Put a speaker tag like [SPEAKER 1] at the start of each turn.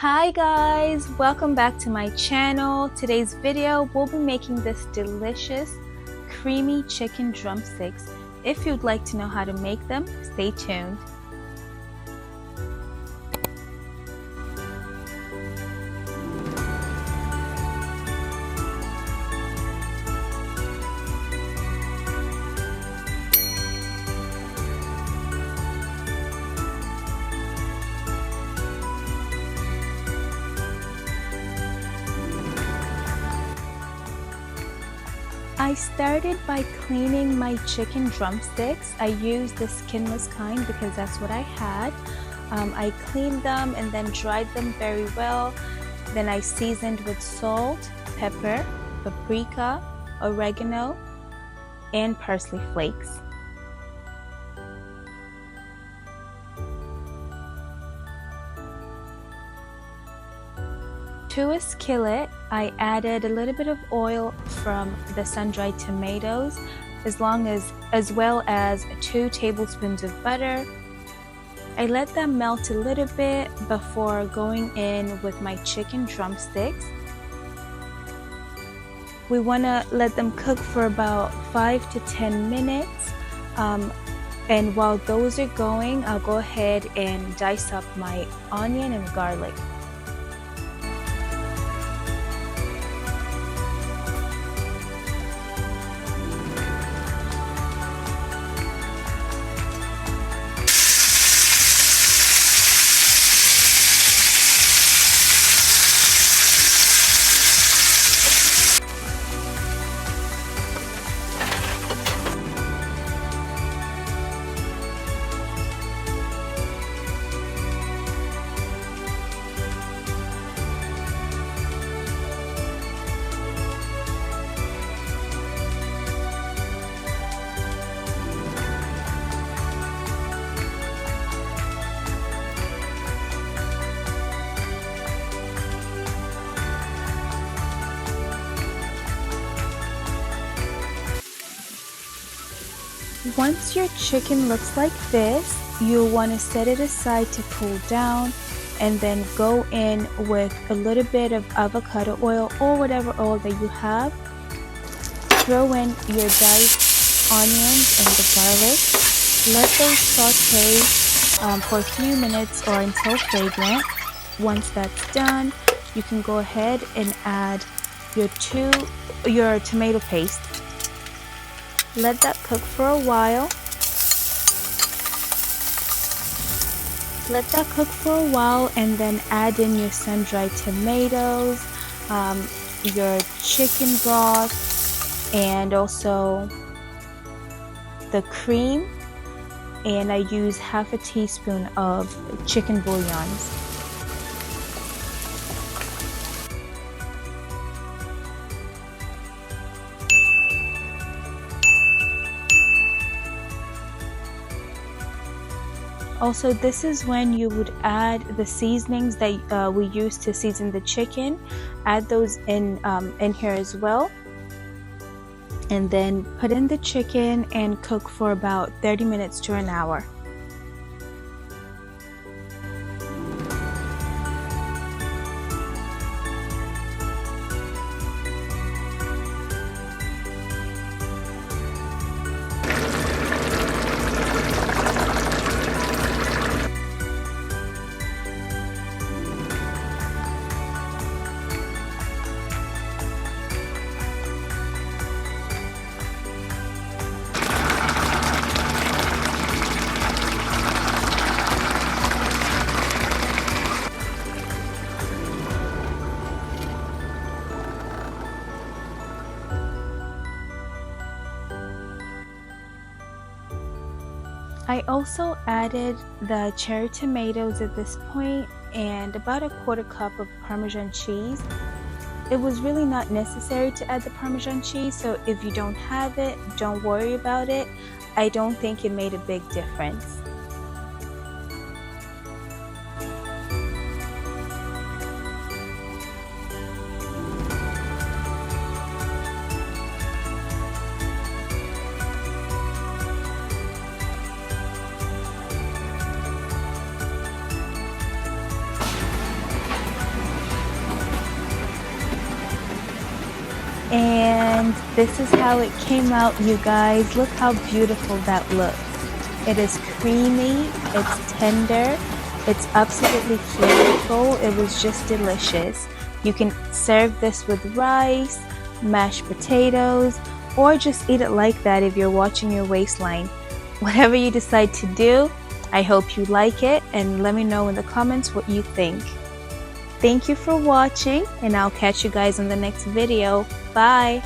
[SPEAKER 1] Hi guys, welcome back to my channel. Today's video we'll be making this delicious creamy chicken drumsticks. If you'd like to know how to make them, stay tuned. I started by cleaning my chicken drumsticks. I used the skinless kind because that's what I had. I cleaned them and then dried them very well. Then I seasoned with salt, pepper, paprika, oregano, and parsley flakes. To a skillet, I added a little bit of oil from the sun-dried tomatoes, as well as 2 tablespoons of butter. I let them melt a little bit before going in with my chicken drumsticks. We want to let them cook for about 5 to 10 minutes. And while those are going, I'll go ahead and dice up my onion and garlic. Once your chicken looks like this, you'll want to set it aside to cool down and then go in with a little bit of avocado oil or whatever oil that you have. Throw in your diced onions and the garlic. Let those saute for a few minutes or until fragrant. Once that's done, you can go ahead and add your tomato paste. Let that cook for a while. And then add in your sun-dried tomatoes, your chicken broth, and also the cream. And I use half a teaspoon of chicken bouillon. Also, this is when you would add the seasonings that we used to season the chicken. Add those in here as well. And then put in the chicken and cook for about 30 minutes to an hour. I also added the cherry tomatoes at this point and about a 1/4 cup of Parmesan cheese. It was really not necessary to add the Parmesan cheese, so if you don't have it, don't worry about it. I don't think it made a big difference. And this is how it came out, you guys. Look how beautiful that looks. It is creamy, it's tender, it's absolutely flavorful. It was just delicious. You can serve this with rice, mashed potatoes, or just eat it like that if you're watching your waistline. Whatever you decide to do, I hope you like it, and let me know in the comments what you think. Thank you for watching, and I'll catch you guys in the next video. Bye!